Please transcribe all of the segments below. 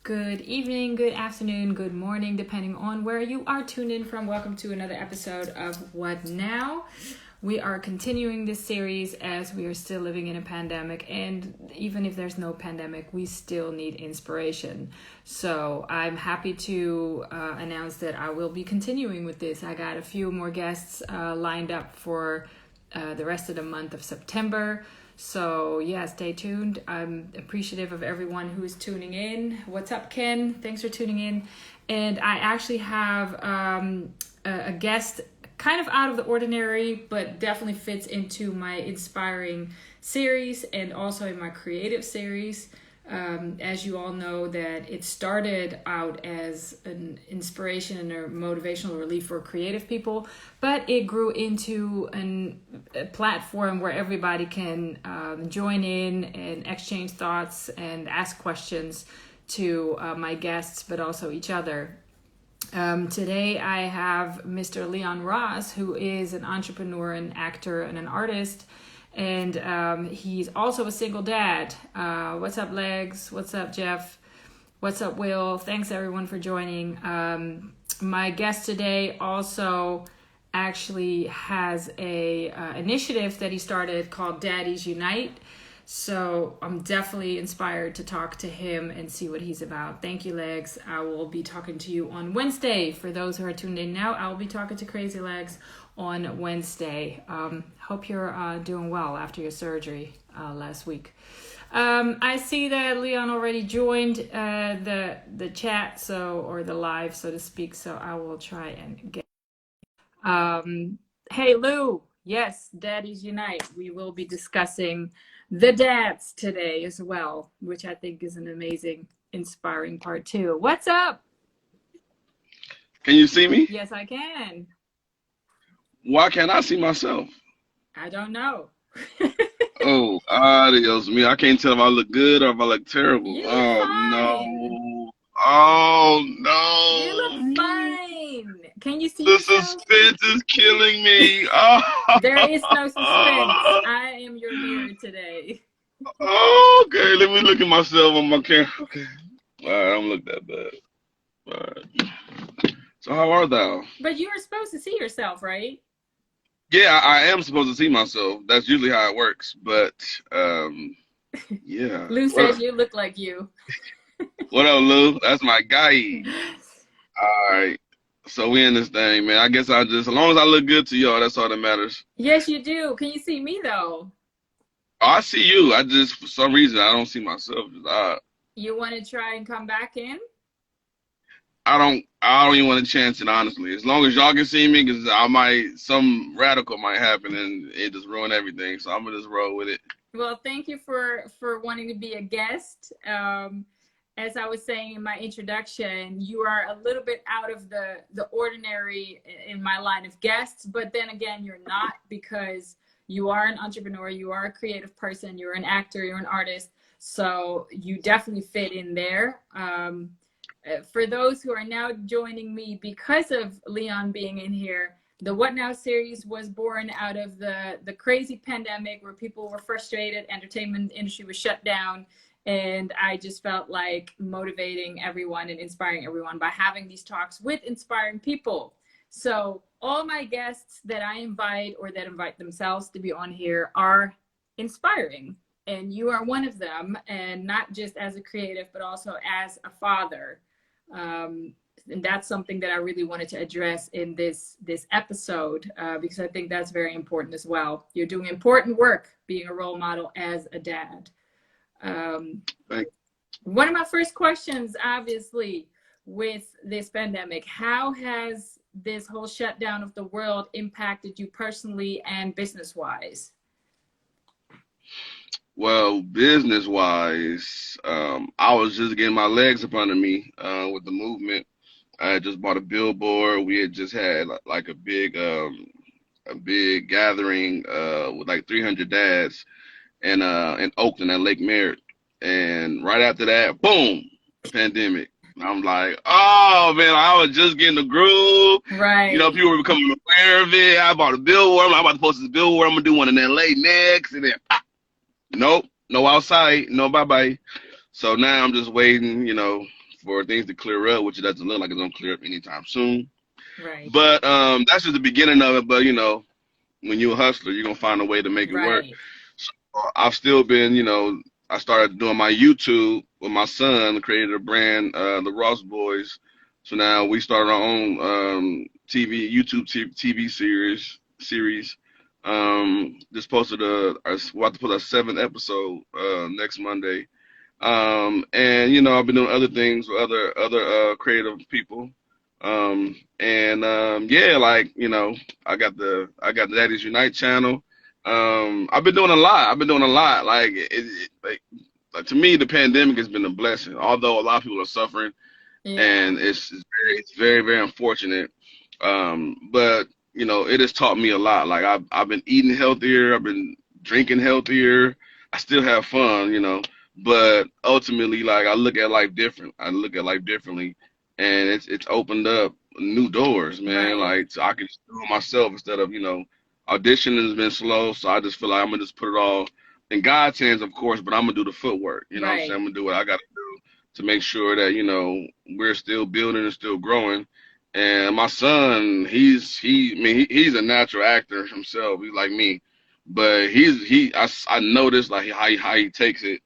Good evening, good afternoon, good morning, depending on where you are tuned in from. Welcome to another episode of What Now? We are continuing this series as we are still living in a pandemic, and even if there's no pandemic, we still need inspiration. So I'm happy to announce that I will be continuing with this. I got a few more guests lined up for the rest of the month of September. So yeah, stay tuned. I'm appreciative of everyone who is tuning in. What's up, Ken? Thanks for tuning in. And I actually have a guest kind of out of the ordinary, but definitely fits into my inspiring series and also in my creative series. As you all know, that it started out as an inspiration and a motivational relief for creative people, but it grew into a platform where everybody can join in and exchange thoughts and ask questions to my guests, but also each other. Today I have Mr. Leon Ross, who is an entrepreneur, an actor, and an artist. And he's also a single dad. What's up, Legs? What's up, Jeff? What's up, Will? Thanks, everyone, for joining. My guest today also actually has a initiative that he started called Daddies Unite. So I'm definitely inspired to talk to him and see what he's about. Thank you, Legs. I will be talking to you on Wednesday. For those who are tuned in now, I will be talking to Crazy Legs on Wednesday. Hope you're doing well after your surgery last week. I see that Leon already joined the chat, or the live, so to speak. So I will try and get. Hey, Lou. Yes, Daddies Unite. We will be discussing the dads today as well, which I think is an amazing, inspiring part too. What's up? Can you see me? Yes, I can. Why can't I see myself? I don't know. Oh, adios me. I can't tell if I look good or if I look terrible. You look Oh fine. no. Oh no. You look fine. Can you see The yourself? suspense is killing me. Oh. There is no suspense. I am your mirror today. Okay, let me look at myself on my camera. Okay. All right, I don't look that bad. All right. So how are thou? But you were supposed to see yourself, right? Yeah, I am supposed to see myself. That's usually how it works. But yeah. Lou says you look like you. What up, Lou? That's my guy. All right. So we in this thing, man. I guess as long as I look good to y'all, that's all that matters. Yes, you do. Can you see me though? Oh, I see you. I just, for some reason, I don't see myself. It's odd. You want to try and come back in? I don't even want to chance it, honestly. As long as y'all can see me, because some radical might happen and it just ruin everything. So I'm gonna just roll with it. Well, thank you for wanting to be a guest. As I was saying in my introduction, you are a little bit out of the ordinary in my line of guests, but then again, you're not, because you are an entrepreneur, you are a creative person, you're an actor, you're an artist, so you definitely fit in there. For those who are now joining me because of Leon being in here, the What Now series was born out of the crazy pandemic where people were frustrated, entertainment industry was shut down. And I just felt like motivating everyone and inspiring everyone by having these talks with inspiring people. So all my guests that I invite or that invite themselves to be on here are inspiring. And you are one of them, and not just as a creative, but also as a father. And that's something that I really wanted to address in this episode, because I think that's very important as well. You're doing important work being a role model as a dad. One of my first questions, obviously, with this pandemic, how has this whole shutdown of the world impacted you personally and business-wise? Well, business-wise, I was just getting my legs up under me with the movement. I had just bought a billboard. We had just had like a big gathering with like 300 dads in Oakland at Lake Merritt, and right after that, boom, pandemic. I'm like, oh man, I was just getting the groove. Right. You know, people were becoming aware of it. I bought a billboard. I'm about to post this billboard. I'm gonna do one in LA next, and then nope, no outside, no bye bye. So now I'm just waiting, for things to clear up, which it doesn't look like it's gonna clear up anytime soon. Right. But that's just the beginning of it. But you know, when you're a hustler, you're gonna find a way to make it work. Right. So I've still been, you know, I started doing my YouTube with my son, created a brand, the Ross Boys. So now we started our own TV series. Just posted we're about to put a 7th episode next Monday. And you know, I've been doing other things with other creative people. Yeah, like, you know, I got the Daddies Unite channel. I've been doing a lot. Like, like to me, the pandemic has been a blessing. Although a lot of people are suffering, Yeah. and it's very, very unfortunate. But you know, it has taught me a lot. Like I've been eating healthier. I've been drinking healthier. I still have fun, you know. But ultimately, like I look at life different. I look at life differently, and it's opened up new doors, man. Right. Like so I can just do it myself instead of, you know, auditioning has been slow. So I just feel like I'm gonna just put it all in God's hands, of course. But I'm gonna do the footwork. You know what I'm saying? Right. I'm gonna do what I gotta do to make sure that, you know, we're still building and still growing. And my son, he's a natural actor himself. He's like me, but I noticed like how he takes it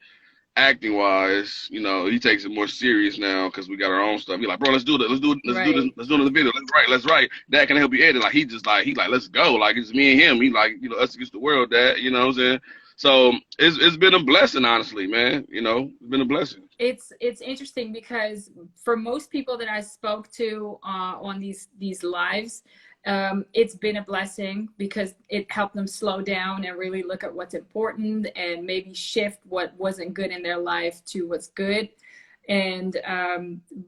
acting wise. You know, he takes it more serious now because we got our own stuff. He's like, bro, let's do this, let's do this, Right. let's do it in the video. Let's write. Dad, can I help you edit? Like he's like, let's go. Like it's me and him. He like, you know, us against the world, Dad. You know what I'm saying? So it's been a blessing, honestly, man. You know, it's been a blessing. It's interesting because for most people that I spoke to on these lives, it's been a blessing because it helped them slow down and really look at what's important and maybe shift what wasn't good in their life to what's good. And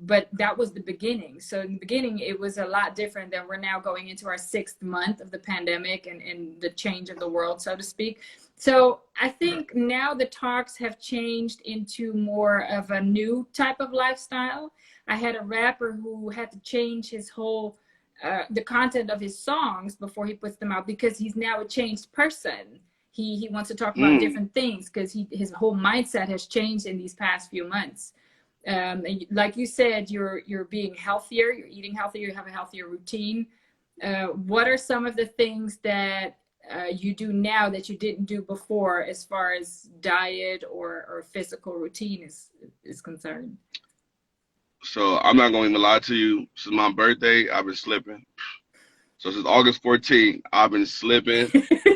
but that was the beginning. So in the beginning, it was a lot different than we're now going into our 6th month of the pandemic and the change of the world, so to speak. So I think now the talks have changed into more of a new type of lifestyle. I had a rapper who had to change his whole the content of his songs before he puts them out because he's now a changed person. He wants to talk about different things because his whole mindset has changed in these past few months. And like you said, you're being healthier, you're eating healthier, you have a healthier routine. What are some of the things that you do now that you didn't do before as far as diet or physical routine is concerned? So I'm not gonna even lie to you. Since my birthday, I've been slipping. So since August 14th, I've been slipping,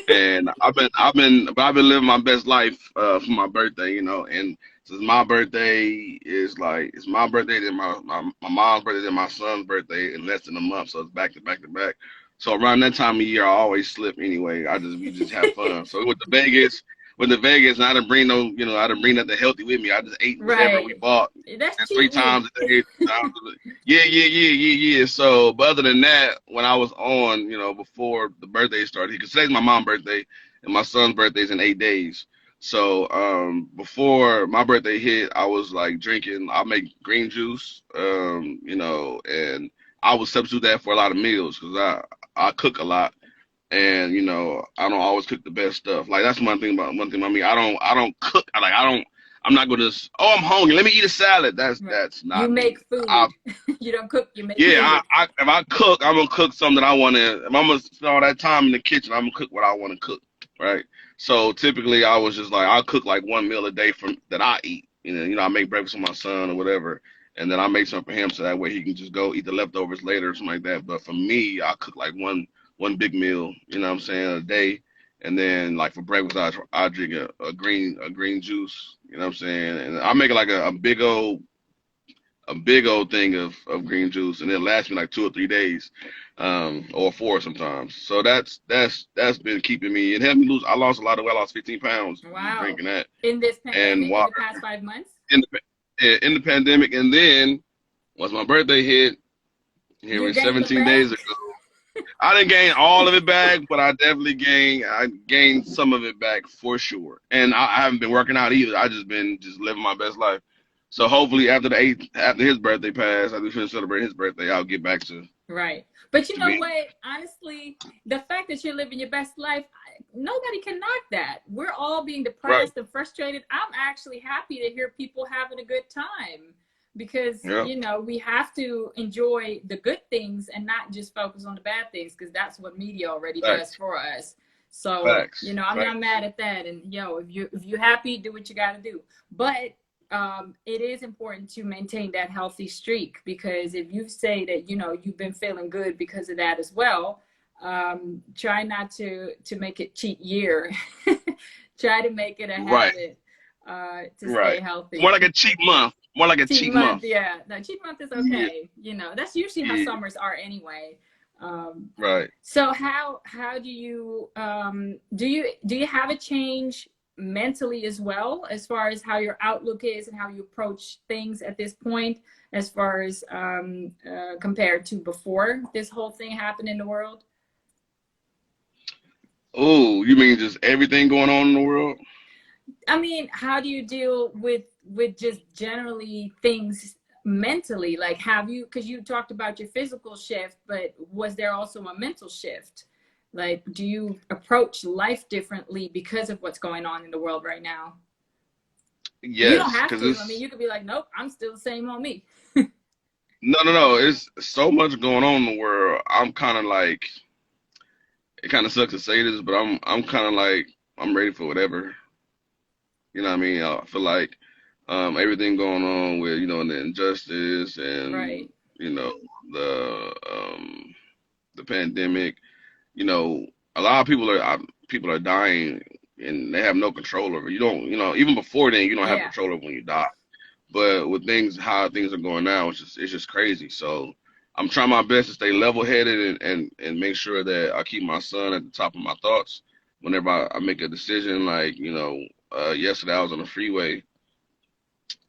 and I've been living my best life for my birthday, you know. And since my birthday is like it's my birthday, then my mom's birthday, then my son's birthday in less than a month, so it's back to back to back. So around that time of year, I always slip anyway. We just have fun. So with the Vegas, and I didn't bring I didn't bring nothing healthy with me. I just ate whatever we bought. That's And 3 cheap meat. times a day. Yeah. So, but other than that, when I was on, you know, before the birthday started, because today's my mom's birthday and my son's birthday's in 8 days. So, before my birthday hit, I was like drinking. I make green juice, you know, and I would substitute that for a lot of meals because I cook a lot. And you know, I don't always cook the best stuff. Like that's one thing about me. I don't cook. I'm not gonna just, oh, I'm hungry, let me eat a salad. That's not You me. make food. You don't cook, you make food. If I cook, I'm gonna cook something that I want to. If I'm gonna spend all that time in the kitchen, I'm gonna cook what I want to cook, right? So typically, I was just like, I'll cook like one meal a day from that I eat. You know, I make breakfast for my son or whatever, and then I make something for him so that way he can just go eat the leftovers later or something like that. But for me, I cook like one big meal, you know what I'm saying, a day. And then like for breakfast, I drink a green juice, you know what I'm saying? And I make like a big old thing of green juice, and it lasts me like 2 or 3 days, or 4 sometimes. So that's been keeping me. It helped me lose. I lost a lot of weight. I lost 15 pounds drinking that. In this And pandemic, in the past 5 months? In the pandemic, and then once my birthday hit, here was 17 days ago. I didn't gain all of it back, but I definitely gained some of it back for sure. And I haven't been working out either. I just been living my best life. So hopefully after his birthday passed, after we finish celebrating his birthday, I'll get back to right. But you know what? Honestly, the fact that you're living your best life, nobody can knock that. We're all being depressed and frustrated. I'm actually happy to hear people having a good time because, Yeah. we have to enjoy the good things and not just focus on the bad things, because that's what media already does Facts. for us. So, Facts. I'm not Facts. mad at that. And if you're happy, do what you got to do. But it is important to maintain that healthy streak, because if you say that you've been feeling good because of that as well, try not to make it cheat year. Try to make it a Right. habit to stay Right. More healthy. like a cheat month. More like a Cheat cheat month, month. yeah. No, cheat month is Yeah. okay. That's usually how Yeah. summers are anyway. Right. So how do you do you have a change mentally as well, as far as how your outlook is and how you approach things at this point, as far as compared to before this whole thing happened in the world? Oh, you mean just everything going on in the world? I mean, how do you deal with just generally things mentally? Like, have you, because you talked about your physical shift, but was there also a mental shift? Like, do you approach life differently because of what's going on in the world right now? And you don't Yes, have because to. I mean, it's you could be like, nope, I'm still the same on me. no. It's so much going on in the world. I'm kind of like, it kind of sucks to say this, but I'm kind of like, I'm ready for whatever. You know what I mean? I feel like everything going on with the injustice and Right. you know the the pandemic. You know, a lot of people are dying and they have no control over it. You don't, even before then, you don't have Yeah. control over when you die. But with how things are going now, it's just crazy. So I'm trying my best to stay level headed and make sure that I keep my son at the top of my thoughts whenever I make a decision. Like, yesterday I was on the freeway,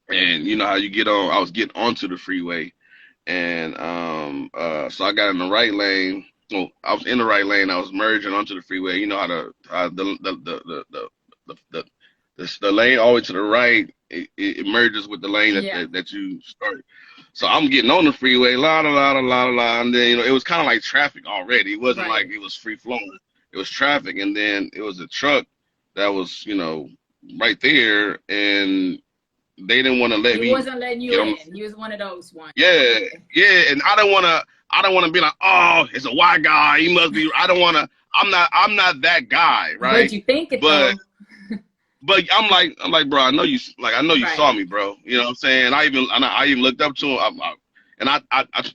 and you know how you get on, I was getting onto the freeway, and so I got in the right lane. Well, I was in the right lane. I was merging onto the freeway. You know how the lane always to the right, it merges with the lane Yeah. that you started. So I'm getting on the freeway, la la la la la la, and then it was kind of like traffic already. It wasn't like Right. it was free flowing. It was traffic, and then it was a truck that was right there, and they didn't want to let He me wasn't letting you get on the. in. He was one of those ones. Yeah, Yeah. yeah, and I don't want to be like, oh, it's a white guy. He must be. I don't want to. I'm not that guy, But right? you think it But though. but I'm like, bro. I know you saw Right. me, bro. You know what I'm saying? I even looked up to him.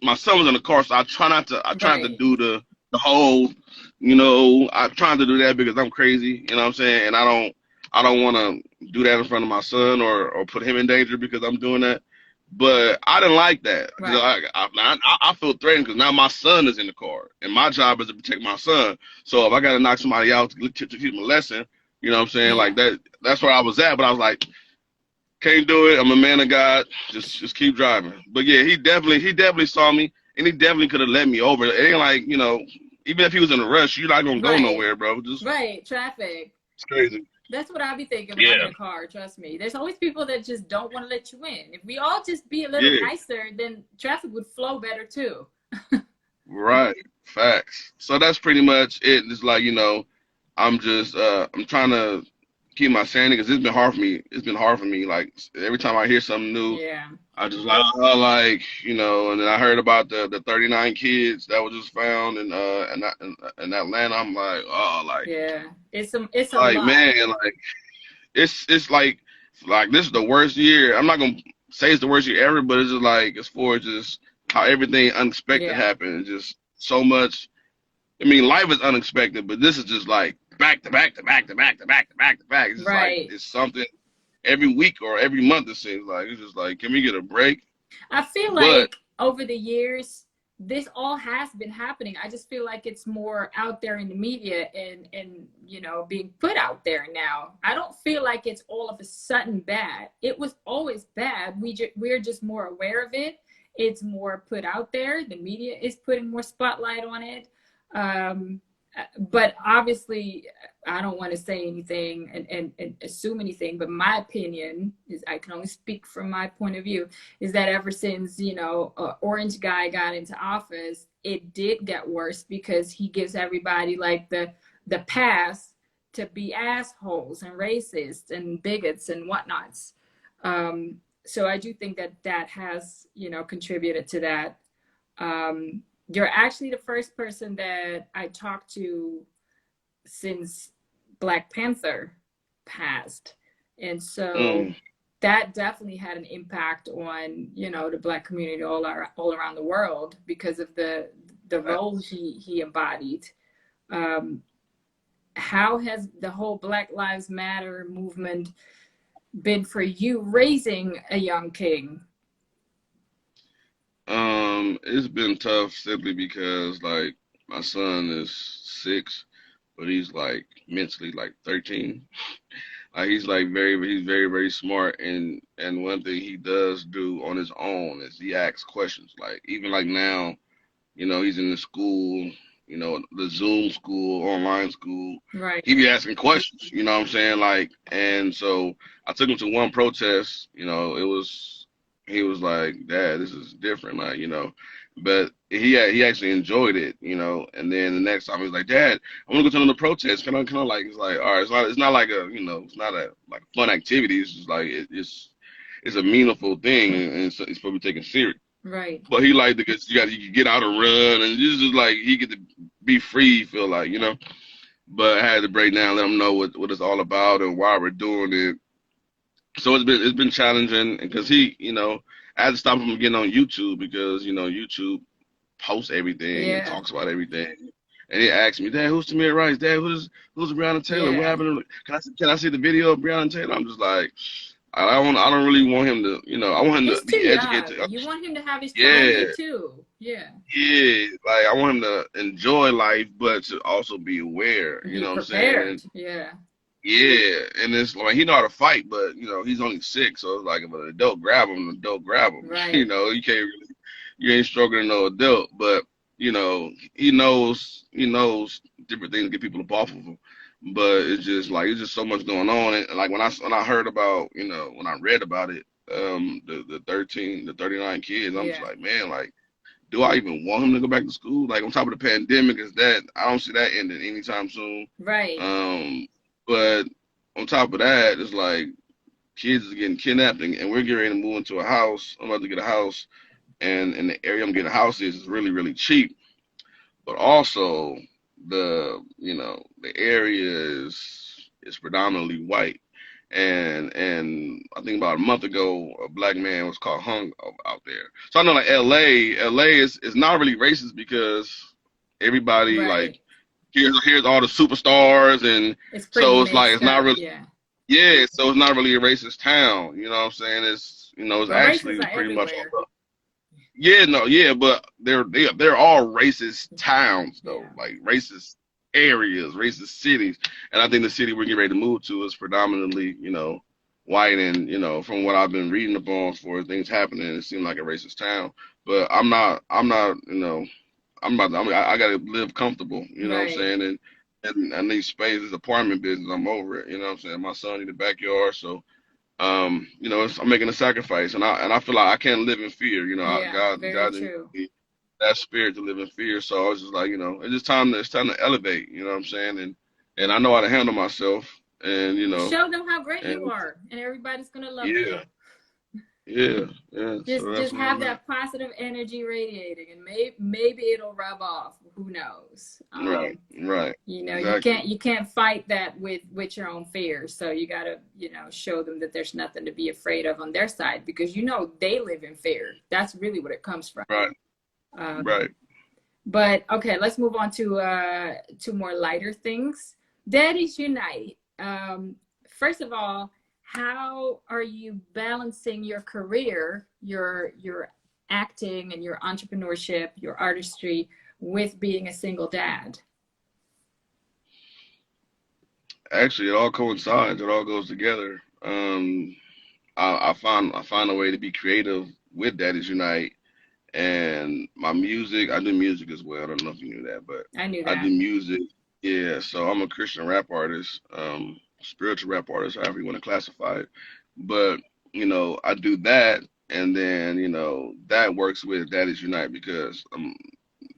My son was in the car, so I tried to Right. do the whole, I tried to do that because I'm crazy. You know what I'm saying? And I don't want to do that in front of my son or put him in danger because I'm doing that. But I didn't like that because Right. I feel threatened because now my son is in the car and my job is to protect my son. So if I got to knock somebody out to teach him a lesson, you know what I'm saying? Yeah. Like that. That's where I was at. But I was like, can't do it. I'm a man of God. Just keep driving. But yeah, he definitely saw me and he definitely could have let me over. It ain't like even if he was in a rush, you're not gonna go Right. nowhere, bro. Just Right. Traffic. it's crazy. That's what I be thinking when I'm in Yeah. a car. Trust me. There's always people that just don't want to let you in. If we all just be a little Yeah. nicer, then traffic would flow better too. Right. Facts. So that's pretty much it. It's like, I'm trying to keep my sanity because it's been hard for me. It's been hard for me. Like every time I hear something new, Yeah. I just and then I heard about the 39 kids that were just found in Atlanta. I'm like, oh, Yeah. It's a like lot. man, like it's like this is the worst year. I'm not gonna say it's the worst year ever, but it's just like as far as just how everything unexpected Yeah. happened, just so much. I mean, life is unexpected, but this is just like back to back to back to back to back to back to back. It's just like Right. it's something every week or every month. It seems like it's just like, can we get a break? I feel But like over the years, this all has been happening. I just feel like it's more out there in the media and being put out there now. I don't feel like it's all of a sudden bad. It was always bad. We're just more aware of it. It's more put out there. The media is putting more spotlight on it. Um, but obviously, I don't want to say anything and assume anything, but my opinion is, I can only speak from my point of view, is that ever since, Orange guy got into office, it did get worse because he gives everybody like the pass to be assholes and racists and bigots and whatnots. So I do think that that has, contributed to that. You're actually the first person that I talked to since Black Panther passed. And so Mm, that definitely had an impact on, the Black community all around the world because of the role facts. he embodied. Um, how has the whole Black Lives Matter movement been for you raising a young king? It's been tough simply because like my son is 6, but he's like mentally like 13. Like he's very, very smart, and one thing he does do on his own is he asks questions. Like even like now, he's in the school, the Zoom school, online school. Right. He be asking questions, you know what I'm saying? Like, and so I took him to one protest, he was like, Dad, this is different, like, but he actually enjoyed it, and then the next time he was like, Dad, I want to go to another protest. Can I like, it's like, all right, it's not like it's not a like fun activity. It's just like, it's a meaningful thing, and it's supposed to be taken serious. Right. But he liked it because you can get out and run, and this is like he get to be free. Feel like But I had to break down, let him know what it's all about and why we're doing it. So it's been challenging because I had to stop him from getting on YouTube because YouTube posts everything and Yeah. talks about everything. And he asked me, Dad, who's Tamir Rice? Dad, who's Breonna Taylor? What Yeah. happened? Can I see the video of Breonna Taylor? I'm just like, I don't really want him to, I want him He's to too be educated. young. You want him to have his time, Yeah, me too. Yeah. yeah, like I want him to enjoy life, but to also be aware. You Be know what I'm saying? And prepared. Yeah. yeah, and it's like he know how to fight, but he's only 6, so it's like if an adult grab him, an adult grab him. Right. You can't really, you ain't struggling no adult, but he knows different things to get people off of him. But it's just so much going on, and like when I heard about when I read about it, the 39 kids, I'm just Yeah. like, man, like do I even want him to go back to school? Like on top of the pandemic, I don't see that ending anytime soon. Right. Um, but on top of that, it's like kids are getting kidnapped, and we're getting ready to move into a house. I'm about to get a house, and in the area I'm getting a house is really, really cheap. But also the area is predominantly white. And I think about a month ago, a black man was caught hung out there. So I know like LA is not really racist because everybody like Right. here's all the superstars, and It's pretty so it's like mixed it's not up. really, Yeah. yeah, so it's not really a racist town. You know what I'm saying? It's Well, races actually are pretty much everywhere. yeah, no, yeah, but they're all racist towns though, Yeah. like racist areas, racist cities, and I think the city we're getting ready to move to is predominantly, white, and from what I've been reading upon for things happening, it seemed like a racist town. But I'm not, I gotta live comfortable, you know what I'm Right. saying, and I need space. This apartment business, I'm over it, you know what I'm saying. My son need a backyard, so I'm making a sacrifice, and I feel like I can't live in fear. Yeah. Very God didn't true. give me that spirit to live in fear. So I was just like, it's time to elevate. You know what I'm saying? And I know how to handle myself, and Show them how great you and are, and everybody's gonna love yeah, you. yeah. So that's Just where have I'm at. that positive energy radiating, and maybe it'll rub off. Who knows? Right, right, You exactly. can't fight that with your own fears. So you gotta show them that there's nothing to be afraid of on their side, because they live in fear. That's really what it comes from. Right, Um, right. but okay, let's move on to more lighter things. Daddies Unite. First of all, how are you balancing your career, your acting and your entrepreneurship, your artistry, with being a single dad? Actually, it all coincides. It all goes together. I find a way to be creative with Daddies Unite. And my music, I do music as well. I don't know if you knew that, but I knew I do that. music. Yeah, so I'm a Christian rap artist, spiritual rap artist, however you want to classify it. But, I do that, and then, that works with Daddies Unite because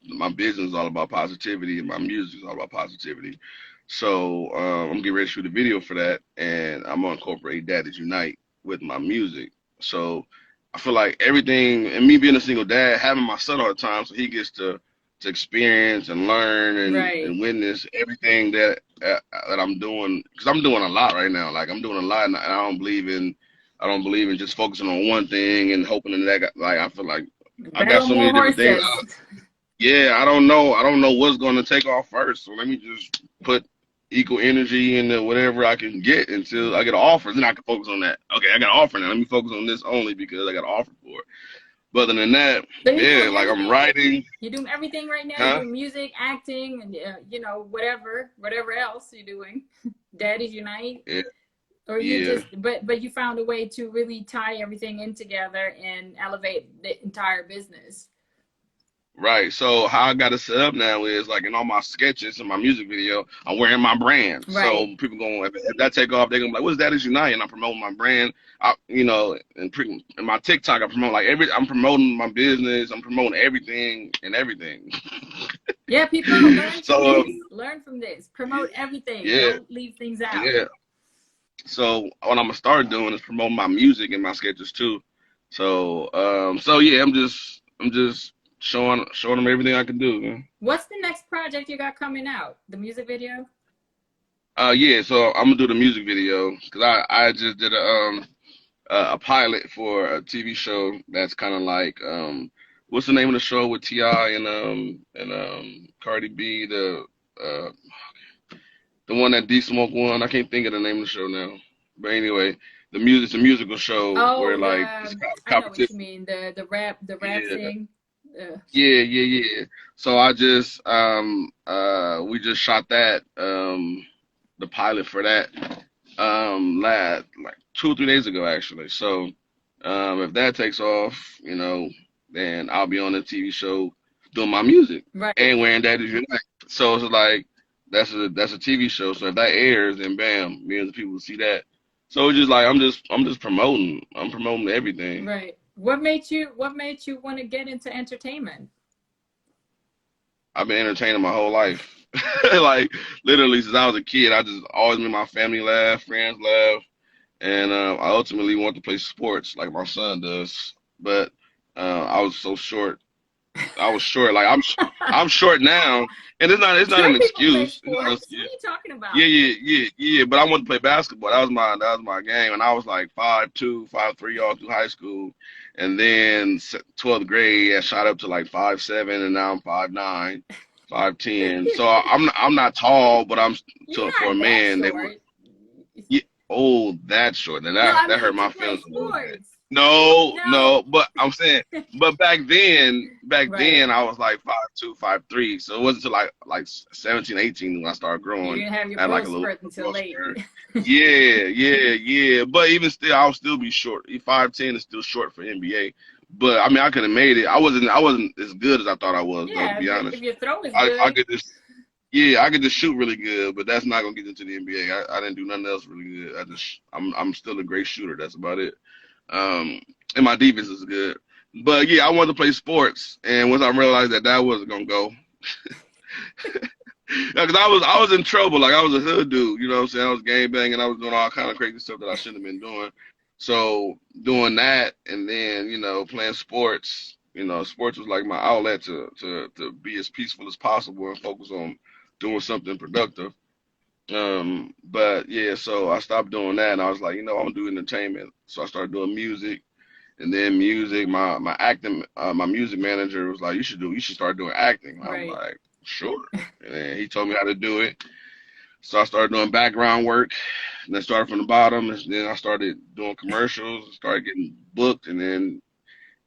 my business is all about positivity and my music is all about positivity. So I'm getting ready to shoot a video for that, and I'm gonna incorporate Daddies Unite with my music. So I feel like everything, and me being a single dad, having my son all the time, so he gets to experience and learn Right. and witness everything that I'm doing, because I'm doing a lot right now. Like I'm doing a lot, and I don't believe in just focusing on one thing and hoping like I feel like I Bet got on so more many different things. horses. Yeah, I don't know what's going to take off first. So let me just put equal energy into whatever I can get until I get an offer. Then I can focus on that. Okay, I got an offer now. Let me focus on this only because I got an offer for it. But other than that, So you're yeah, doing like I'm everything. writing, You're doing everything right now. You're huh? doing music, acting, and whatever else you're doing. Daddies Unite, Yeah, or you yeah. just, but you found a way to really tie everything in together and elevate the entire business. Right. So how I got it set up now is like in all my sketches and my music video, I'm wearing my brand. So Right. people going, if that take off, they're gonna be like, "What's that? Is Unite?" And I'm promoting my brand. In my TikTok, I promote I'm promoting my business. I'm promoting everything and everything. Yeah, people learn from So this. Learn from this. Promote everything. yeah, Don't leave things out. yeah. So what I'm gonna start doing is promoting my music and my sketches too. So yeah, I'm just showing them everything I can do, man. What's the next project you got coming out? The music video? Yeah, so I'm gonna do the music video because I just did a pilot for a TV show that's kind of like what's the name of the show with Ti and Cardi B, uh the one that D Smoke won. I can't think of the name of the show now, but anyway, it's a musical show Oh, where like it's I know what you competition. mean. The rap Yeah, thing. yeah. So we just shot that the pilot for that last like 2 or 3 days ago actually. So if that takes off, then I'll be on the TV show doing my music Right. and wearing Daddy's Unite. So it's like that's a TV show. So if that airs, then bam, millions of people will see that. So it's just like I'm just promoting. I'm promoting everything. Right. What made you want to get into entertainment? I've been entertaining my whole life. Like literally since I was a kid, I just always made my family laugh, friends laugh. And I ultimately want to play sports like my son does, but I was so short. I was short. Like I'm short now, and it's not an Short people play excuse. It's not an sports. What excuse. are you talking Yeah, about? yeah, yeah, yeah. But I wanted to play basketball. That was my game, and I was like 5'2", 5'3" all through high school, and then 12th grade, I shot up to like 5'7", and now I'm 5'9", 5'10". So I'm not tall, but You're for a not that man. They were. short. Yeah, oh, that's short. Now No, I that hurt mean to my play feelings a little bit. sports. No, No. no, but I'm saying, but back Right. then I was like 5'2", 5'3". So it wasn't until like 17, 18 when I started You growing. didn't have your I had like growth a little spurt until growth late. spurt. Yeah. But even still, I'll still be short. 5'10" is still short for NBA. But I mean, I could have made it. I wasn't as good as I thought I was, though. To Yeah, be if honest, your throw is I good. could just. Yeah, I could just shoot really good, but that's not gonna get into the NBA. I didn't do nothing else really good. I'm still a great shooter. That's about it. Um, and my defense is good. But yeah, I wanted to play sports, and once I realized that wasn't gonna go, because I was in trouble. Like I was a hood dude, you know what I'm saying? I was gang banging, I was doing all kind of crazy stuff that I shouldn't have been doing. So doing that, and then playing sports. Sports was like my outlet to be as peaceful as possible and focus on doing something productive. But yeah, so I stopped doing that, and I was like, I'm gonna do entertainment. So I started doing music, and then music. My acting, my music manager was like, you should start doing acting. I'm Right. like, sure. And then he told me how to do it. So I started doing background work, and then started from the bottom, and then I started doing commercials, started getting booked, and then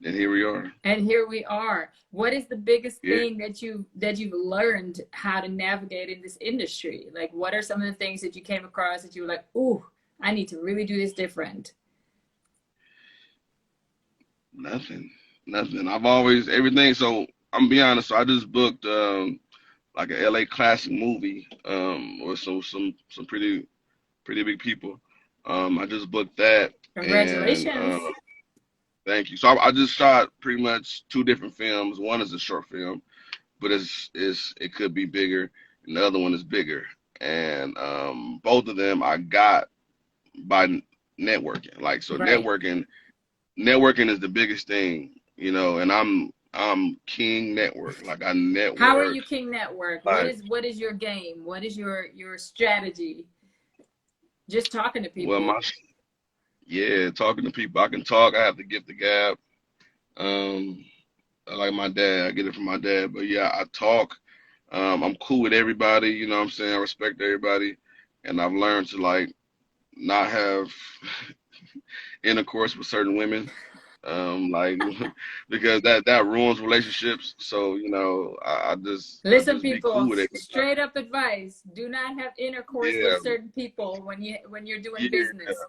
here we are. And here we are. What is the biggest Yeah. thing that you've learned how to navigate in this industry? Like, what are some of the things that you came across that you were like, "Ooh, I need to really do this different." Nothing. Nothing. I've always everything. So I'm gonna be honest. So I just booked like a LA classic movie with some pretty big people. I just booked that and Congratulations. thank you. So I just shot pretty much two different films. One is a short film, but it could be bigger, and the other one is bigger. And both of them I got by networking. Like so Right. networking. networking is the biggest thing, you know, and I'm king network. Like I How are network. you king network? Like, What is your game? What is your strategy? Just talking to well, people. yeah, talking to people. I can talk. I have to get the gap. Um, like my dad, I get it from my dad. But yeah, I talk. I'm cool with everybody. You know what I'm saying? I respect everybody, and I've learned to like not have intercourse with certain women. Like because that ruins relationships. So you know, I Listen, just be cool people, with it. straight up advice. Do not have intercourse with Yeah, certain people when you're doing yeah. business.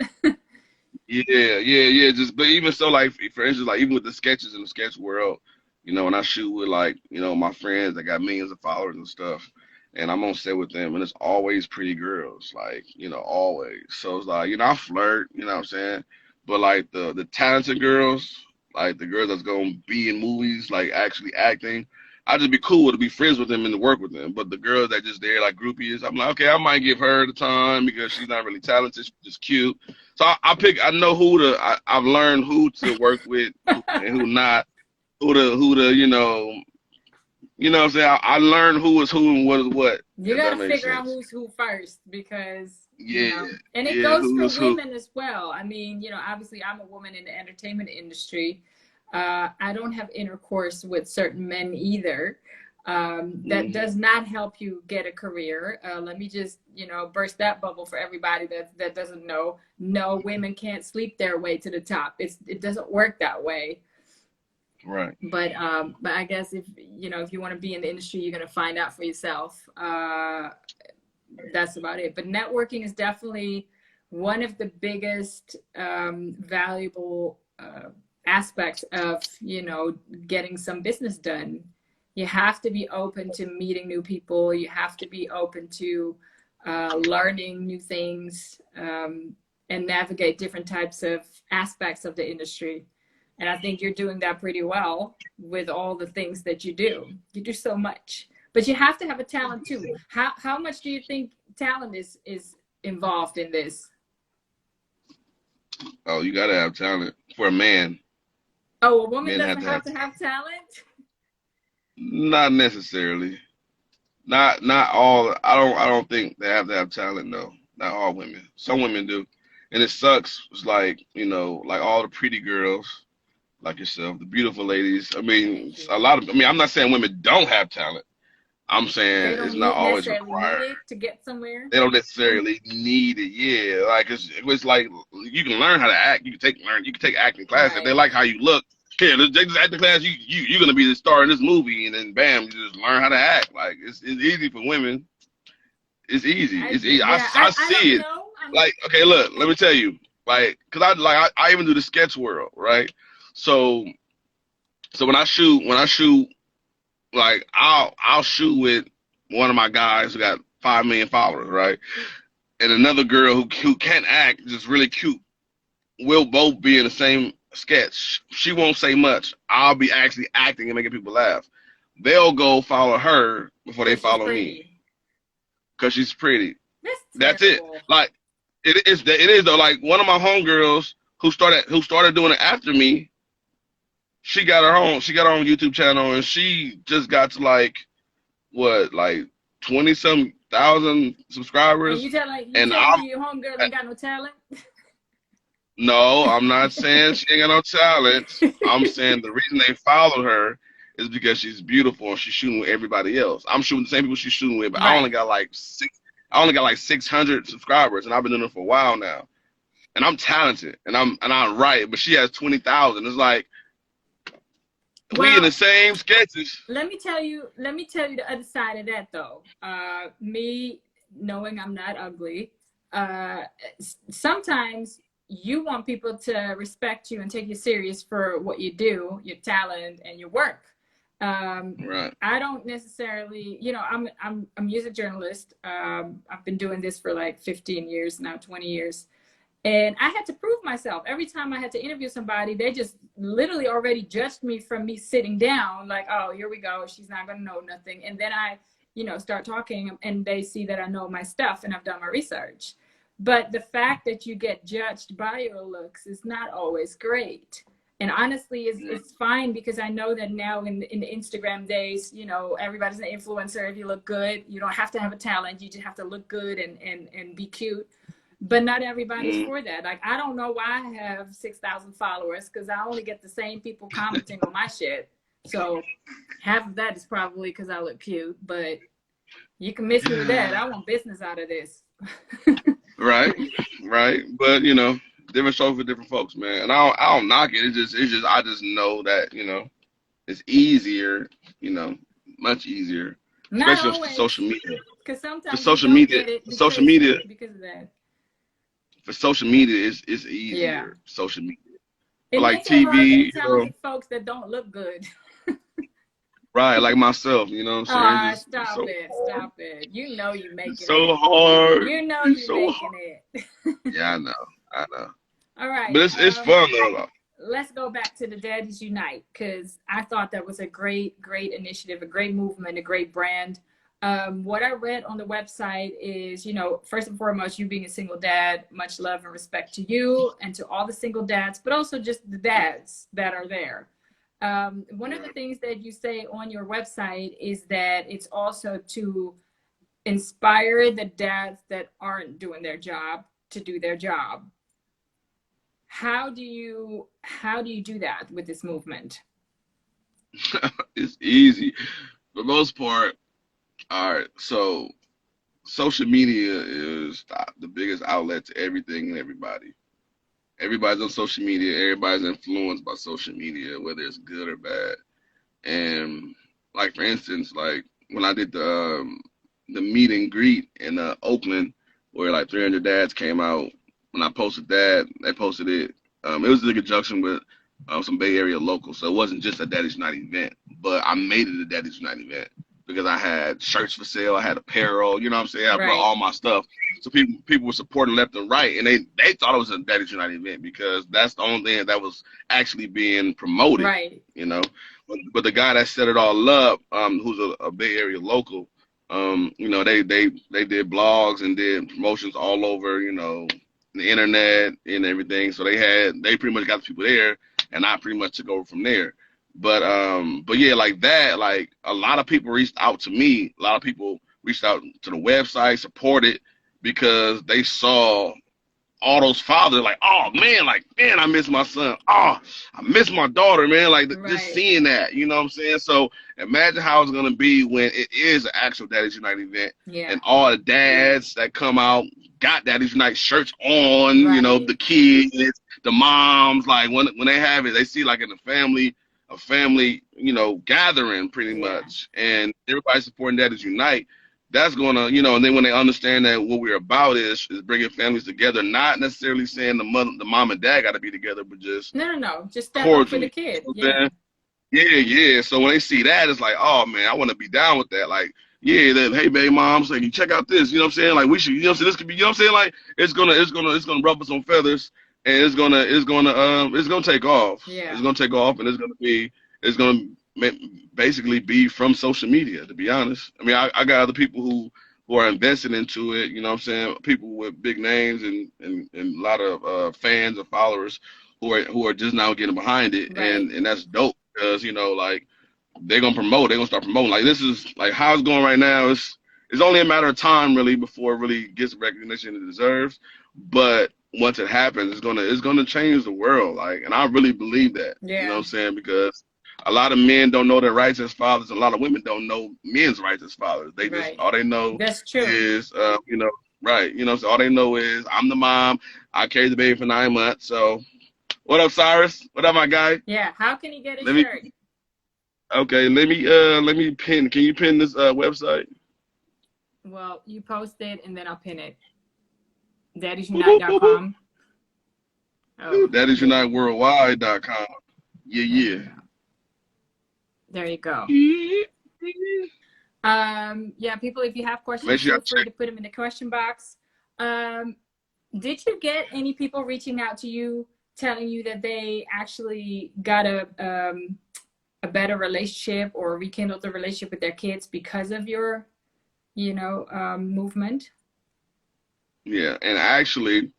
Yeah. Just, but even so, like for instance, like even with the sketches in the sketch world, you know, when I shoot with like, you know, my friends that got millions of followers and stuff, and I'm on set with them, and it's always pretty girls, like, you know, always. So it's like, you know, I flirt, you know what I'm saying? But like the talented girls, like the girls that's gonna be in movies, like actually acting, I'd just be cool to be friends with them and to work with them. But the girls that just there like groupies, I'm like, okay, I might give her the time because she's not really talented, she's just cute. So I pick. I know I've learned who to work with and who not. Who to you know what I'm saying. I learned who is who and what is what. You If got that to makes figure out sense. who's who first because, Yeah, and it yeah. goes for Who is who? women as well. I mean, obviously I'm a woman in the entertainment industry. I don't have intercourse with certain men either. That Hmm. does not help you get a career. Let me just, burst that bubble for everybody that doesn't know. No, women can't sleep their way to the top. It doesn't work that way. Right. But I guess if you want to be in the industry, you're gonna find out for yourself. That's about it. But networking is definitely one of the biggest valuable aspects of getting some business done. You have to be open to meeting new people. You have to be open to learning new things, and navigate different types of aspects of the industry. And I think you're doing that pretty well with all the things that you do. You do so much, but you have to have a talent too. How much do you think talent is involved in this? Oh, you gotta have talent for a man. Oh, a woman Men have doesn't to have have to have talent? not necessarily. Not all. I don't think they have to have talent. No, not all women. Some women do, and it sucks. It's like like all the pretty girls like yourself, the beautiful ladies. I mean, Thank you. a lot of. I mean, I'm not saying women don't have talent. I'm They saying it's don't not always necessarily need required. it to get somewhere. They don't necessarily need it. Yeah, like it's like you can learn how to act. You can take acting class if they Right. like how you look. Yeah, take this acting class. You're gonna be the star in this movie, and then bam, you just learn how to act. Like it's easy for women. It's easy. I It's do. easy. Yeah. I I don't see it. know. Like okay, look, let me tell you. Like, cause I even do the sketch world, right? So when I shoot, like I'll shoot with one of my guys who got 5 million followers, right? And another girl who can't act, just really cute. We'll both be in the same sketch. She won't say much. I'll be actually acting and making people laugh. They'll go follow her before they Because she's follow me pretty. because she's pretty. That's That's it. terrible. Like it is though. Like one of my homegirls who started doing it after me. She got her own YouTube channel and she just got to like what like 20 some thousand And subscribers. you And telling me your homegirl ain't got no talent? no, I'm not saying she ain't got no talent. I'm saying the reason they followed her is because she's beautiful and she's shooting with everybody else. I'm shooting the same people she's shooting with, but I only Right. got like six. I only got like 600 subscribers, and I've been doing it for a while now. And I'm talented, and I write, but she has 20,000. It's like we in the Well, same sketches. let me tell you the other side of that though. Me knowing I'm not ugly, uh, sometimes you want people to respect you and take you serious for what you do, your talent and your work. Um, Right. I don't necessarily, I'm a music journalist. I've been doing this for like 15 years now, 20 years. And I had to prove myself. Every time I had to interview somebody, they just literally already judged me from me sitting down, like, oh, here we go. She's not going to know nothing. And then I, start talking and they see that I know my stuff and I've done my research. But the fact that you get judged by your looks is not always great. And honestly, Yeah. it's fine, because I know that now in the Instagram days, you know, everybody's an influencer. If you look good, you don't have to have a talent. You just have to look good and be cute. But not everybody's Mm. for that. Like, I don't know why I have 6,000 followers, because I only get the same people commenting on my shit. So half of that is probably because I look cute, but you can miss me with that. I want business out of this. Right, right. But you know, different strokes for different folks, man. And I don't knock it. It's just I just know that, you know, it's easier, you know, much easier, Not especially for always, social media. because For sometimes you social don't media, get it for social because media, of that. for social media, it's Yeah. easier. Social media, It but like makes it hard for the TV, you know, talented folks that don't look good. right? Like myself, you know what I'm saying? Ah, Just it's stop so it. hard. Stop it. You know you It's making so it. hard. You know It's you so hard. making it. Yeah, I know. I know. All right. But it's fun though. Let's go back to the Daddies Unite, because I thought that was a great initiative, a great movement, a great brand. What I read on the website is, you know, first and foremost, you being a single dad, much love and respect to you and to all the single dads, but also just the dads that are there. One of the things that you say on your website is that it's also to inspire the dads that aren't doing their job to do their job. How do you do that with this movement? It's easy. For the most part, all right. So social media is the biggest outlet to everything and everybody. Everybody's on social media. Everybody's influenced by social media, whether it's good or bad. And like for instance, like when I did the meet and greet in Oakland, where like 300 dads came out. When I posted that, they posted it. It was in conjunction with some Bay Area locals, so it wasn't just a Daddy's Night event, but I made it a Daddy's Night event because I had shirts for sale, I had apparel, you know what I'm saying? I brought Right. all my stuff, so people were supporting left and right, and they thought it was a Daddy's Night event because that's the only thing that was actually being promoted, Right. you know. But the guy that set it all up, who's a Bay Area local, you know, they did blogs and did promotions all over, you know, the internet and everything. So they pretty much got the people there, and I pretty much took over from there. But yeah, like that, like a lot of people reached out to me. A lot of people reached out to the website, supported because they saw all those fathers like, oh man, like man, I miss my son. Oh, I miss my daughter, man. Like just Right. seeing that, you know what I'm saying? So imagine how it's gonna be when it is an actual Daddy's Unite event, Yeah. and all the dads that come out got Daddy's Unite shirts on. You know, Right. the kids, the moms, like when they have it, they see like in a family, you know, gathering pretty Yeah. much, and everybody supporting Daddy's Unite. That's gonna, you know, and then when they understand that what we're about is bringing families together, not necessarily saying the mom and dad got to be together, but just No. Just step up for the cordially. kid. You know what Yeah. I'm saying? Yeah. So when they see that, it's like, oh man, I want to be down with that. Like, yeah, then hey, baby mom, so you check out this. You know what I'm saying? Like we should, you know what I'm saying? This could be, you know what I'm saying? Like it's gonna ruffle some feathers, and it's gonna take off. Yeah. It's gonna take off, and it's gonna basically be from social media. To be honest, I mean, I got other people who are invested into it. You know what I'm saying? People with big names and a lot of fans and followers who are just now getting behind it, Right. and that's dope because you know like they're gonna start promoting. Like this is like how it's going right now. It's only a matter of time really before it really gets the recognition it deserves. But once it happens, it's gonna change the world. Like, and I really believe that. You know what Yeah. I'm saying? Because a lot of men don't know their rights as fathers, and a lot of women don't know men's rights as fathers. They just Right. all they know That's true. is you know, right. You know, so all they know is I'm the mom. I carried the baby for 9 months. So what up, Cyrus? What up, my guy? Yeah. How can he get a Let me shirt? Okay, let me pin. Can you pin this website? Well, you post it and then I'll pin it. Boop, boop, boop, boop. Daddy'sUnite.com. Oh, That is yeah. uniteworldwide.com. Yeah, There yeah. you go. There you go. Yeah, people, if you have Make questions, sure feel y'all free check. to put them in the question box. Did you get any people reaching out to you telling you that they actually got a better relationship or rekindled the relationship with their kids because of your, movement? Yeah, and actually,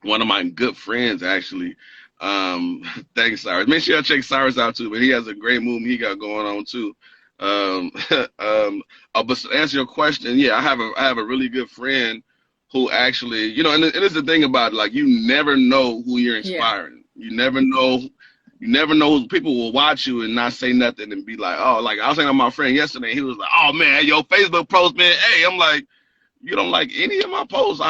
one of my good friends actually Thanks, Cyrus. Make sure y'all check Cyrus out too, but he has a great movement he got going on too. Um, but to answer your question, yeah, I have a really good friend who actually, and it's the thing about it, like you never know who you're Yeah. inspiring. You never know. You never know. People will watch you and not say nothing and be like, oh, like I was saying to my friend yesterday, he was like, oh man, your Facebook post, man. Hey, I'm like, you don't like any of my posts,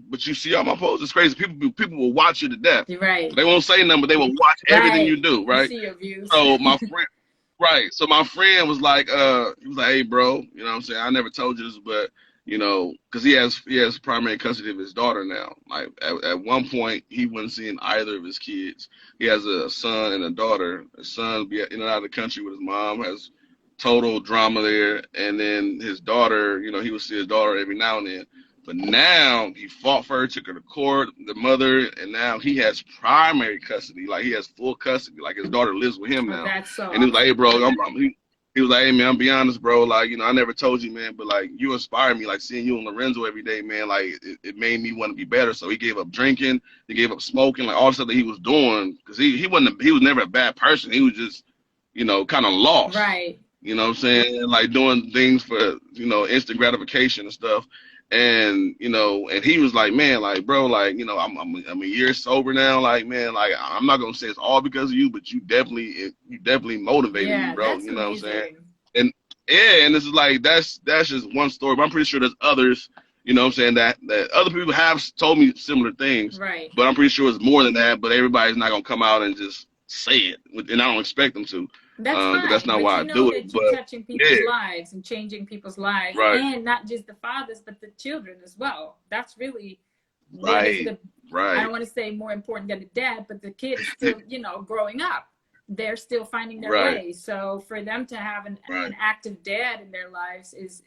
but you see all my posts. It's crazy. People will watch you to death. You're right. They won't say nothing, but they will watch everything you do, You right? see your views. So my friend, right. So my friend was like, he was like, hey, bro, you know what I'm saying? I never told you this, but because he has primary custody of his daughter now. Like at one point, he wasn't seeing either of his kids. He has a son and a daughter. His son be in and out of the country with his mom, has total drama there. And then his daughter, he would see his daughter every now and then. But now he fought for her, took her to court, the mother, and now he has primary custody. Like he has full custody. Like his daughter lives with him now. That's so and he was like, hey, bro, he was like, hey, man, I'm be honest, bro. Like, I never told you, man, but like you inspire me. Like seeing you and Lorenzo every day, man, like it made me want to be better. So he gave up drinking, he gave up smoking, like all the stuff that he was doing, because he was never a bad person. He was just, kind of lost. Right. You know what I'm saying? Like doing things for, instant gratification and stuff. And, and he was like, man, like, bro, like, I'm a year sober now. Like, man, like, I'm not going to say it's all because of you, but you definitely motivated me, bro. That's you know amazing. what I'm saying? And yeah, and this is like, that's just one story, but I'm pretty sure there's others, you know what I'm saying, that other people have told me similar things. Right. But I'm pretty sure it's more than that, but everybody's not going to come out and just say it. And I don't expect them to. That's fine. That's not why I do it. You're touching people's lives and changing people's lives, right. And not just the fathers, but the children as well. That's really right. I don't want to say more important than the dad, but the kid is still, growing up. They're still finding their way. So for them to have an active dad in their lives is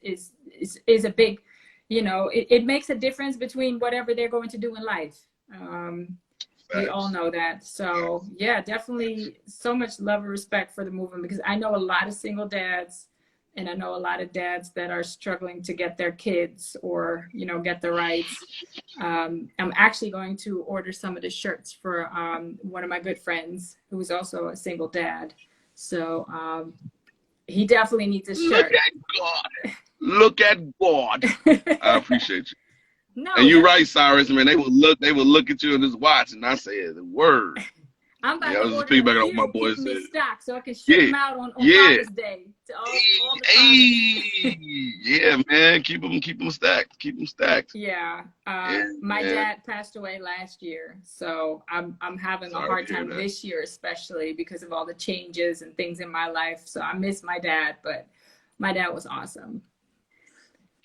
a big, it makes a difference between whatever they're going to do in life. We all know that. So yeah, definitely so much love and respect for the movement, because I know a lot of single dads, and I know a lot of dads that are struggling to get their kids or, get the rights. I'm actually going to order some of the shirts for one of my good friends who is also a single dad. So he definitely needs a shirt. Look at God. I appreciate you. No, and you're right, Cyrus. Man, they would look at you and just watch, and I say the word. I'm about I was to just order off my boys said. Stock so I can ship them out on Father's Day to all the fathers. Yeah, man, keep them stacked. Yeah, my dad passed away last year, so I'm having a hard time this year, especially because of all the changes and things in my life. So I miss my dad, but my dad was awesome.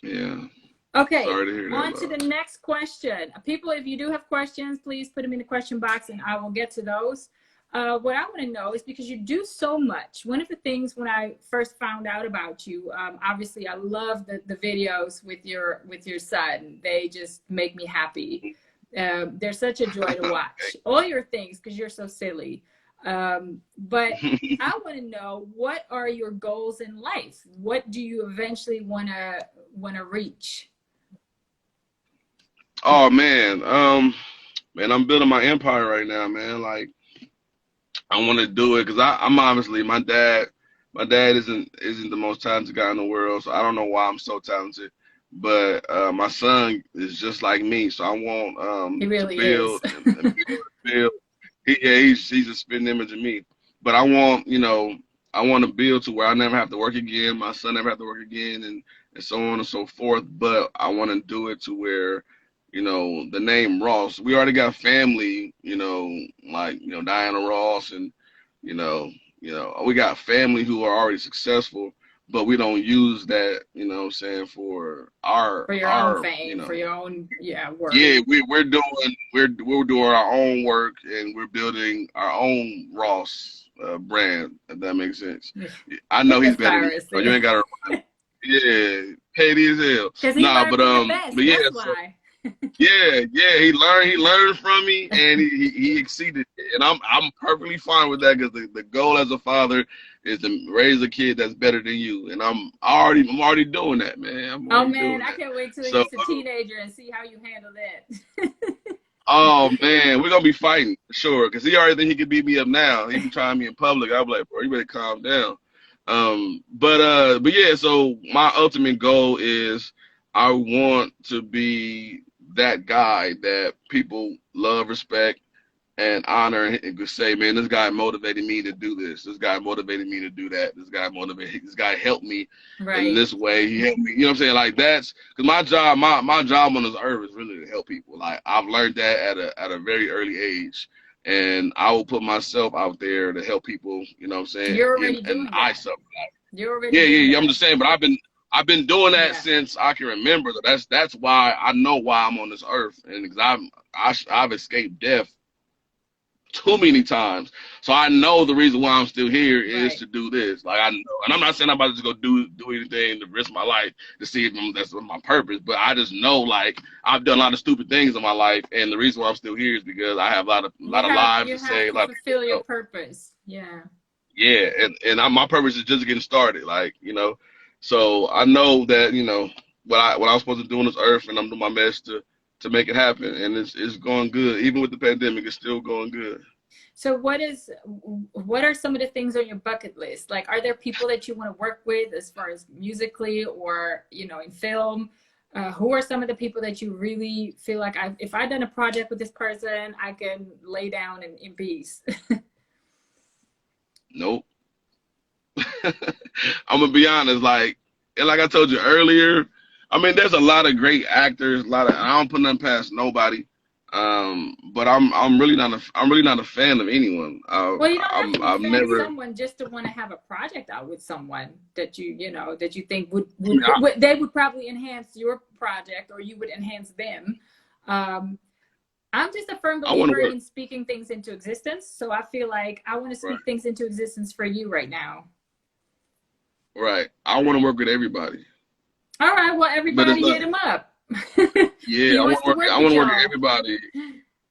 Yeah. Okay, on to the next question. People, if you do have questions, please put them in the question box and I will get to those. What I want to know is, because you do so much, one of the things when I first found out about you, obviously I love the videos with your son. They just make me happy. They're such a joy to watch. All your things, because you're so silly. But I want to know, what are your goals in life? What do you eventually want to reach? Oh man, man, I'm building my empire right now, man. Like, I want to do it because I'm obviously my dad isn't the most talented guy in the world, so I don't know why I'm so talented. But my son is just like me, so I want he really to build is. and build. He's a spitting image of me. But I want to build to where I never have to work again, my son never have to work again, and so on and so forth. But I want to do it to where, the name Ross, we already got family, like, Diana Ross, and, we got family who are already successful, but we don't use that, for your own fame, for your own work. Yeah, we're doing our own work, and we're building our own Ross brand, if that makes sense. I know he's better than you. You ain't got to. Yeah, petty as hell. Nah, but yeah, that's why. Yeah, he learned from me, and he exceeded it. And I'm perfectly fine with that, because the goal as a father is to raise a kid that's better than you, and I'm already doing that, man. I can't wait till he's a teenager and see how you handle that. Oh man, we're gonna be fighting for sure. Cause he already think he could beat me up now. He be trying me in public. I'm like, bro, you better calm down. But yeah. So my ultimate goal is I want to be that guy that people love, respect, and honor, and could say, man, this guy motivated me to do this. This guy motivated me to do that. This guy helped me in Right. this way. He helped me. You know what I'm saying? Like that's because my job on this earth is really to help people. Like I've learned that at a very early age, and I will put myself out there to help people. You know what I'm saying? You're And already and doing I that. suffer. You're already Yeah, yeah, doing yeah. I'm that. just saying, but I've been doing that Yeah. since I can remember. That's why I know why I'm on this earth, and because I've escaped death too many times. So I know the reason why I'm still here is Right. to do this. Like I know, and I'm not saying I'm about to just go do anything to risk my life to see if that's my purpose, but I just know like I've done a lot of stupid things in my life, and the reason why I'm still here is because I have a lot of lives You to have save, a to lot of people fulfill to your help. purpose. Yeah. Yeah, and my purpose is just getting started. Like so I know that what I was supposed to do on this earth, and I'm doing my best to make it happen, and it's going good. Even with the pandemic, it's still going good. So what are some of the things on your bucket list? Like, are there people that you want to work with as far as musically or, in film? Who are some of the people that you really feel like if I done a project with this person, I can lay down in peace? Nope. I'm gonna be honest, and like I told you earlier, I mean, there's a lot of great actors, I don't put nothing past nobody. But I'm really not a fan of anyone. Well, you don't have to be a I've fan of never. someone just to want to have a project out with someone that that you think I mean, they would probably enhance your project or you would enhance them. Um, I'm just a firm I want to believer work. in speaking things into existence. So I feel like I want to Right, speak things into existence for you right now. right. I want to work with everybody, All right. Well, but it's everybody not. hit him up. Yeah, He wants to work I want with to work with y'all. everybody.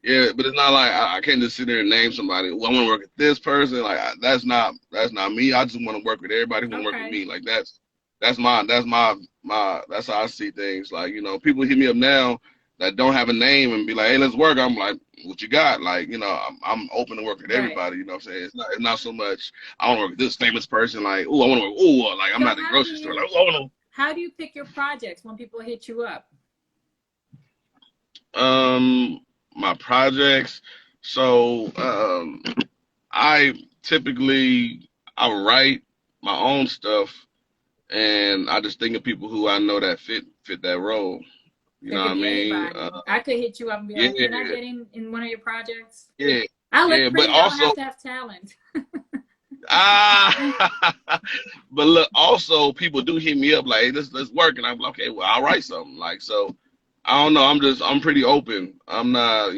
Yeah, but it's not like I can't just sit there and name somebody. Well, I want to work with this person. Like that's not me. I just want to work with everybody who want to work with Okay. me. Like that's how I see things. Like people hit me up now that don't have a name and be like, hey, let's work. I'm like, what you got? Like I'm open to work with Right. everybody. You know what I'm saying? It's not so much I want to work with this famous person. Like I want to work. Oh, like I'm So not at the grocery store. Like I want how do you pick your projects when people hit you up? to. My projects. So I typically I write my own stuff, and I just think of people who I know that fit that role. You That know what could I be mean? anybody. I could hit you up and be like, "Can I Yeah, get in one of your projects?" yeah, I look yeah. But pretty. I don't also, have to have talent. but look, also people do hit me up like, hey, let's work, and I'm like, okay, well, I'll write something. Like so, I don't know. I'm pretty open. I'm not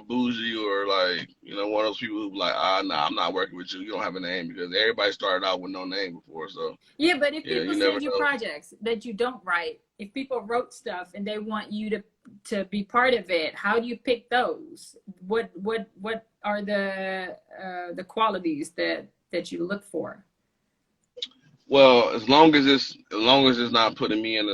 bougie or like one of those people who be like, nah, I'm not working with you. You don't have a name because everybody started out with no name before. So Yeah, but if yeah, people you never send you know. projects that you don't write, if people wrote stuff and they want you to be part of it, how do you pick those? What are the qualities that you look for? Well, as long as it's not putting me as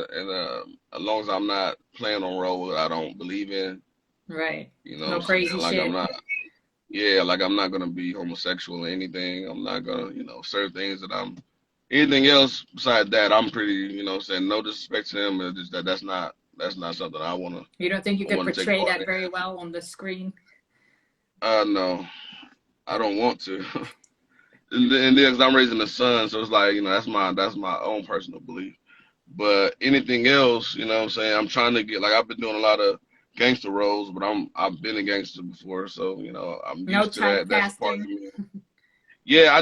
long as I'm not playing on role that I don't believe in, Right. you know what No I'm saying? crazy Like I'm shit. not, yeah, like I'm not gonna be homosexual or anything. I'm not gonna, certain things that anything else besides that, I'm pretty, saying no disrespect to him. It's just that's not something You don't think you I could wanna take portray part that in. very well on the screen? No, I don't want to. And then 'cause I'm raising a son, so it's like, that's my own personal belief. But anything else, what I'm saying, I'm trying to get like I've been doing a lot of gangster roles, but I've been a gangster before, so I'm No used to that. That's a part of typecasting. me. Yeah,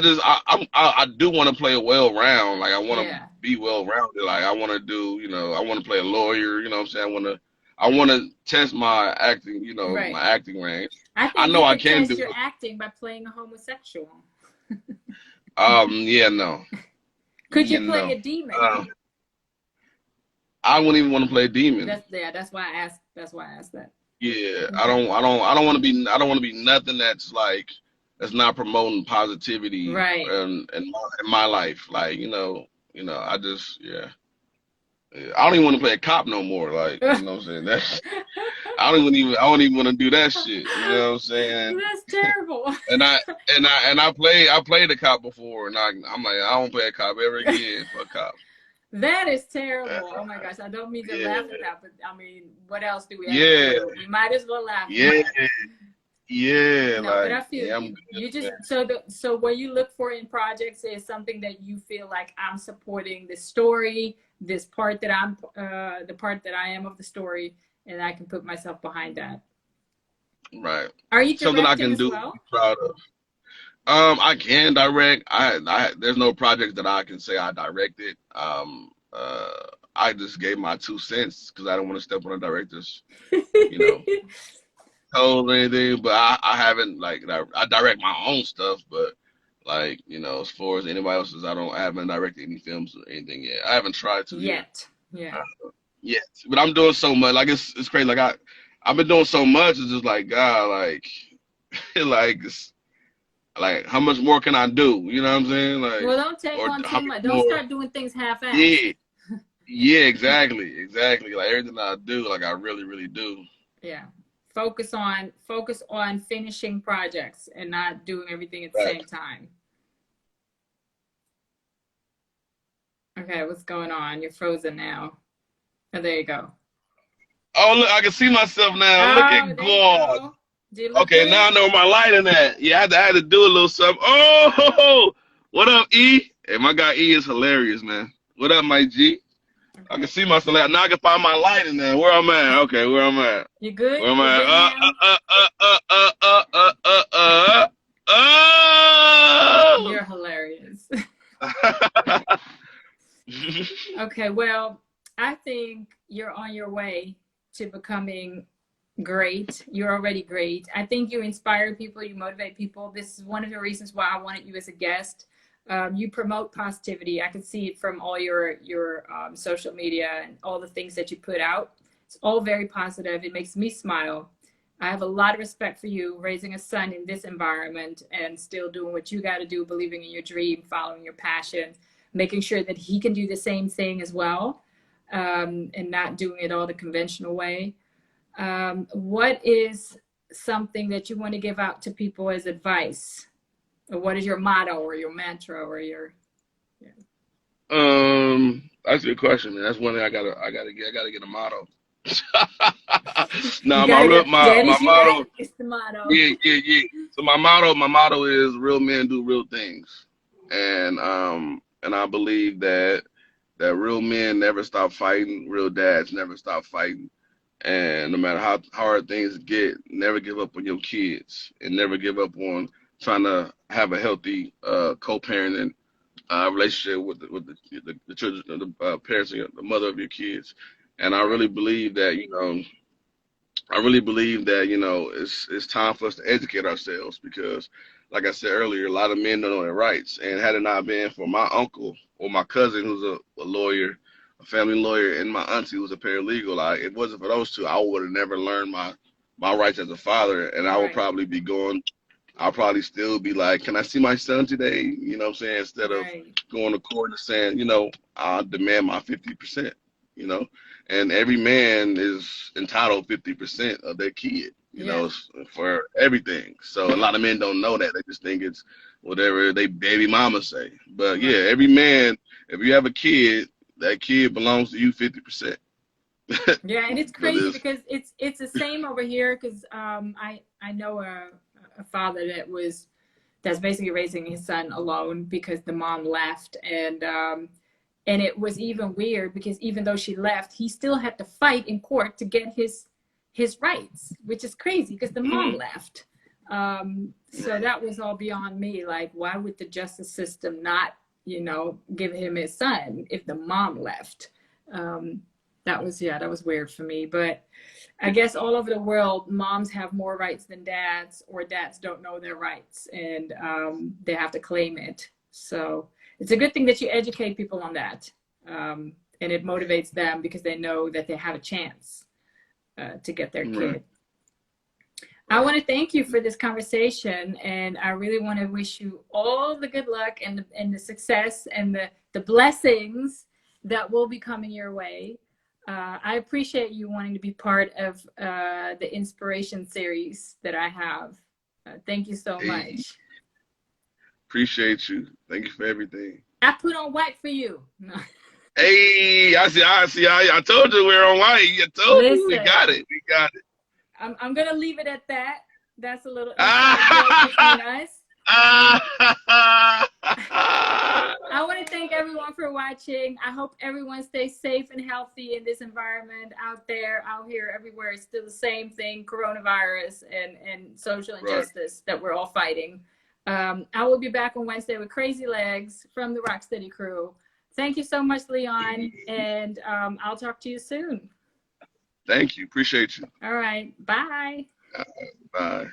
I do want to play a well round. Like I want to Yeah. be well rounded. Like I want to do, I want to play a lawyer. You know what I'm saying? I want to test my acting. My Right. acting range. I I think know you I could can do test your it. acting by playing a homosexual. Yeah, no, Could you yeah, play no. a demon? Uh, I wouldn't even want to play a demon. That's why I asked. That's why I asked that. Yeah, Okay. I don't want to be. I don't want to be nothing that's not promoting positivity Right. in my life. Like I just, yeah, I don't even want to play a cop no more. Like, you know what I'm saying? That's I don't even want to do that shit. You know what I'm saying? That's terrible. And I played a cop before, and I'm like, I don't play a cop ever again for a cop. That is Uh, terrible. Oh my gosh. I don't mean to yeah, laugh at that, but I mean, what else do we have to yeah, do? We might as well laugh at yeah, that. yeah. No, but I Like, feel yeah, I'm you. good, You just man. so what you look for in projects is something that you feel like I'm supporting the story, this part that I'm the part that I am of the story, and I can put myself behind that. Right. Are you Something I directing can as do, be well? proud of. I can direct. There's no project that I can say I directed. I just gave my 2 cents because I don't want to step on the director's, you know, toes or anything. But I haven't like I direct my own stuff, but like as far as anybody else's, I haven't directed any films or anything yet. I haven't tried to either Yet. Yeah. yet. But I'm doing so much. Like it's crazy. Like I've been doing so much. It's just like God, like like. Like, how much more can I do? You know what I'm saying? Like, Well, don't take or on how too much much. Don't more? start doing things half-assed. Yeah, yeah, exactly. Like everything I do, like I really, really do. Yeah. Focus on finishing projects and not doing everything at the Right. same time. Okay, what's going on? You're frozen now. Oh, there you go. Oh, look, I can see myself now. Look Oh, at there you God. go. Do you look Okay, now good? I know where my lighting at. Yeah, I had to do a little something. Oh, what up, E? Hey, my guy E is hilarious, man. What up, my G? I can Okay. see myself now. Now I can find my lighting now. Where I'm at? Okay, where I'm at? You good? Where am You I? good now? Oh! You're hilarious. Okay, well, I think you're on your way to becoming great. You're already great. I think you inspire people, you motivate people. This is one of the reasons why I wanted you as a guest. You promote positivity. I can see it from all your social media and all the things that you put out. It's all very positive. It makes me smile. I have a lot of respect for you raising a son in this environment and still doing what you got to do, believing in your dream, following your passion, making sure that he can do the same thing as well, and not doing it all the conventional way. What is something that you want to give out to people as advice? Or what is your motto or your mantra or your? Yeah. That's a good question, man. That's one thing I gotta get a motto. You Nah, gotta get Daddy my G back. motto, It's the motto. yeah. So my motto is real men do real things, and I believe that real men never stop fighting, real dads never stop fighting, and no matter how hard things get, never give up on your kids, and never give up on trying to have a healthy co-parenting relationship with the children, the parents, the mother of your kids. And Right. I really believe that it's time for us to educate ourselves because, like I said earlier, a lot of men don't know their rights. And had it not been for my uncle or my cousin who's a lawyer, a family lawyer, and my auntie who's a paralegal, it wasn't for those two, I would have never learned my rights as a father, and I would Right. probably be going I'll probably still be like, can I see my son today? You know what I'm saying? Instead of Right. going to court and saying, I demand my 50%, you know? And every man is entitled 50% of their kid, Yeah. for everything. So a lot of men don't know that. They just think it's whatever they baby mama say. But yeah, Right. every man, if you have a kid, that kid belongs to you 50%. Yeah, and it's But crazy because it's the same over here because I know a father that's basically raising his son alone because the mom left, and it was even weird because even though she left, he still had to fight in court to get his rights, which is crazy because the mom Mhm. left. So that was all beyond me. Like, why would the justice system not, give him his son if the mom left? That was weird for me. But I guess all over the world, moms have more rights than dads, or dads don't know their rights, and they have to claim it. So it's a good thing that you educate people on that, and it motivates them because they know that they have a chance to get their Right, kid. I right. want to thank you for this conversation, and I really want to wish you all the good luck and the success and the blessings that will be coming your way. I appreciate you wanting to be part of the inspiration series that I have. Thank you so Hey, much. appreciate you. Thank you for everything. I put on white for you. No. Hey, I told you we're on white. I told you we got Listen, it. We got it. I'm gonna leave it at that. That's a little inside joke between Ah, us. I want to thank everyone for watching. I hope everyone stays safe and healthy in this environment out there, out here, everywhere. It's still the same thing, coronavirus and social right. injustice that we're all fighting. I will be back on Wednesday with Crazy Legs from the Rocksteady crew. Thank you so much, Leon, and I'll talk to you soon. Thank you. Appreciate you. All right. Bye. Bye.